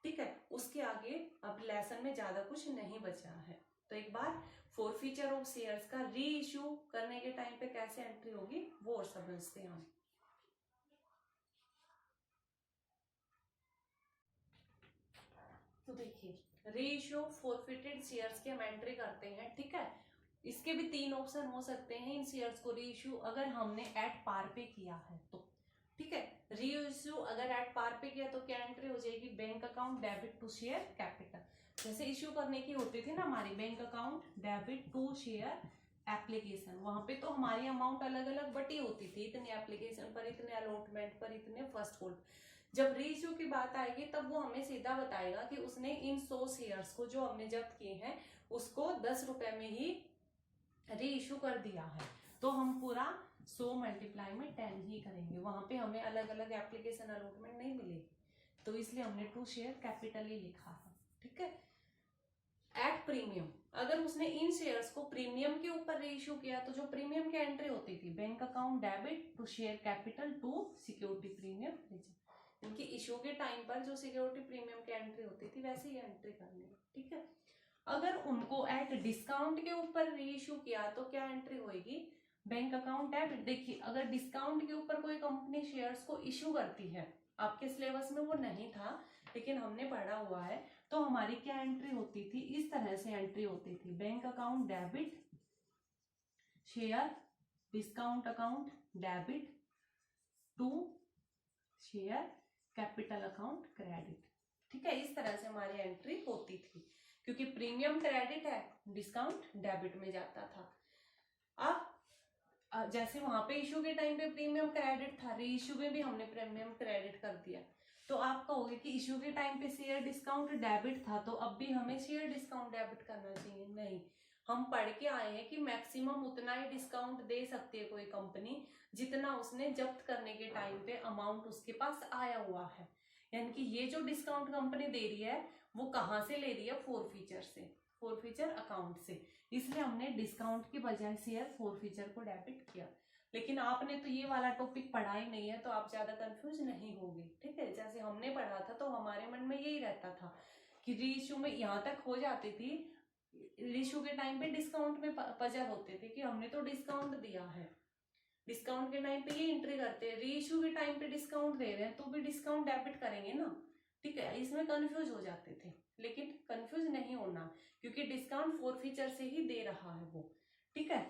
ठीक है। उसके आगे अब लेसन में ज्यादा कुछ नहीं बचा है। तो एक बार फोरफीचर ऑफ शेयर्स का री इश्यू करने के टाइम पे कैसे एंट्री होगी वो और समझते हैं हम। तो देखिए, री इश्यू फोरफिटेड शेयर्स की हम एंट्री करते हैं, ठीक है। इसके भी 3 ऑप्शन हो सकते हैं इन शेयर्स को री इश्यू अगर हमने एट पार पे किया है तो, ठीक है। री इश्यू अगर एट पार पे किया तो क्या एंट्री हो जाएगी? Bank account debit to share capital. जैसे इश्यू करने की होती थी ना हमारी, bank account debit to share application, वहां पे तो हमारी अमाउंट अलग अलग बटी होती थी, इतने एप्लीकेशन पर, इतने अलॉटमेंट पर, इतने फर्स्ट होल्ड। जब री इश्यू की बात आएगी तब वो हमें सीधा बताएगा कि उसने इन 100 शेयर्स को जो हमने जब्त किए हैं उसको 10 रुपए में ही री इश्यू कर दिया है। तो हम पूरा 100 मल्टीप्लाई में 10 ही करेंगे, वहां पे हमें अलग अलग एप्लीकेशन अलॉटमेंट नहीं मिलेगी, तो इसलिए हमने टू शेयर कैपिटल ही लिखा है, ठीक है। एट प्रीमियम, अगर उसने इन शेयर्स को प्रीमियम के ऊपर री इश्यू किया तो जो प्रीमियम की एंट्री होती थी, bank account debit to share capital to security premium reserve, इनकी इश्यू के टाइम पर जो सिक्योरिटी प्रीमियम की एंट्री होती थी वैसे ही एंट्री करनी है, ठीक है। अगर उनको एट डिस्काउंट के ऊपर री इश्यू किया तो क्या एंट्री होगी? Bank account debit. देखिए, अगर डिस्काउंट के ऊपर कोई कंपनी शेयर्स को इश्यू करती है, आपके सिलेबस में वो नहीं था लेकिन हमने पढ़ा हुआ है, तो हमारी क्या एंट्री होती थी? इस तरह से एंट्री होती थी, bank account debit share discount account debit to share capital account credit, ठीक है। इस तरह से हमारी एंट्री होती थी क्योंकि प्रीमियम क्रेडिट है, डिस्काउंट डेबिट में जाता था। अब जैसे वहां पे इश्यू के टाइम पे प्रीमियम क्रेडिट था, री इश्यू में भी हमने प्रीमियम क्रेडिट कर दिया, तो आप कहोगे कि इश्यू के टाइम पे शेयर डिस्काउंट डेबिट था तो अब भी हमें शेयर डिस्काउंट डेबिट करना चाहिए। नहीं, हम पढ़ के आए हैं कि मैक्सिमम उतना ही डिस्काउंट दे सकती है कोई कंपनी जितना उसने जब्त करने के टाइम पे अमाउंट उसके पास आया हुआ है। यानी कि ये जो डिस्काउंट कंपनी दे रही है वो कहाँ से ले रही है? फोरफीचर से, फोरफीचर अकाउंट से, इसलिए हमने डिस्काउंट की बजाय शेयर फोरफीचर को डेबिट किया। लेकिन आपने तो ये वाला टॉपिक पढ़ा ही नहीं है तो आप ज्यादा कंफ्यूज नहीं होगे, ठीक है। जैसे हमने पढ़ा था तो हमारे मन में यही रहता था कि री इश्यू में यहाँ तक हो जाती थी, री इश्यू के टाइम पे डिस्काउंट में पजल होते थे कि हमने तो डिस्काउंट दिया है, डिस्काउंट के टाइम पे ये एंट्री करते हैं, री इश्यू के टाइम पे डिस्काउंट दे रहे हैं तो भी डिस्काउंट डेबिट करेंगे ना, ठीक है। इसमें कंफ्यूज हो जाते थे, लेकिन कंफ्यूज नहीं होना क्योंकि डिस्काउंट फोरफीचर से ही दे रहा है वो, ठीक है।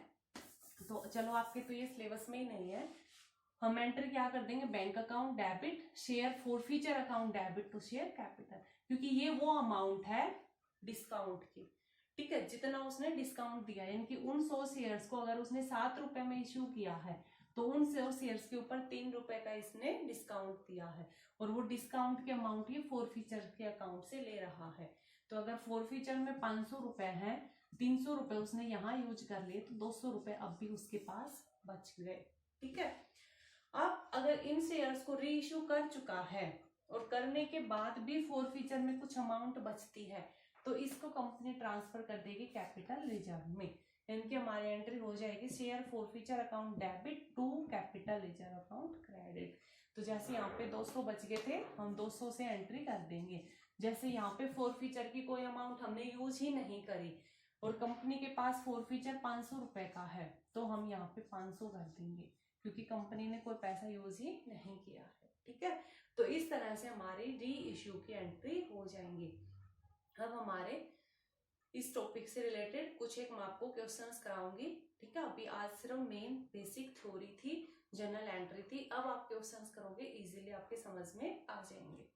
तो चलो, आपके तो ये सिलेबस में ही नहीं है, हम एंट्री क्या कर देंगे? Bank account debit share forfeiture account debit to share capital, क्योंकि ये वो अमाउंट है डिस्काउंट की, ठीक है, जितना उसने डिस्काउंट दिया। यानी कि उन 100 शेयर्स को अगर उसने 7 रुपए में इश्यू किया है तो उन 100 शेयर्स के ऊपर 3 रुपए का इसने डिस्काउंट दिया है और वो डिस्काउंट के अमाउंट ये फोरफीचर के अकाउंट से ले रहा है। तो अगर फोरफीचर में 500 रुपए है, 300 रुपए उसने यहाँ यूज कर लिए तो 200 रुपए अब भी उसके पास बच गए, ठीक है। अब अगर इन शेयर्स को री इश्यू कर चुका है और करने के बाद भी फोरफीचर में कुछ अमाउंट बचती है तो इसको कंपनी ट्रांसफर कर देगी कैपिटल रिजर्व में, यानी कि हमारी एंट्री हो जाएगी share forfeiture account debit to capital reserve account credit. तो जैसे यहाँ पे 200 बच गए थे, हम 200 से एंट्री कर देंगे। जैसे यहाँ पे फोरफीचर की कोई अमाउंट हमने यूज ही नहीं करी और कंपनी के पास फोरफीचर 500 रुपए का है तो हम यहाँ पे 500 कर देंगे क्योंकि कंपनी ने कोई पैसा यूज ही नहीं किया है। ठीक है, तो इस तरह से हमारी री इश्यू की एंट्री हो जाएंगी। अब हमारे इस टॉपिक से रिलेटेड कुछ एक मैं आपको क्वेश्चंस कराऊंगी। ठीक है, अभी आज सिर्फ मेन बेसिक थ्योरी थी, जनरल एंट्री थी। अब आप क्वेश्चंस करोगे, इजीली आपके समझ में आ जाएंगे।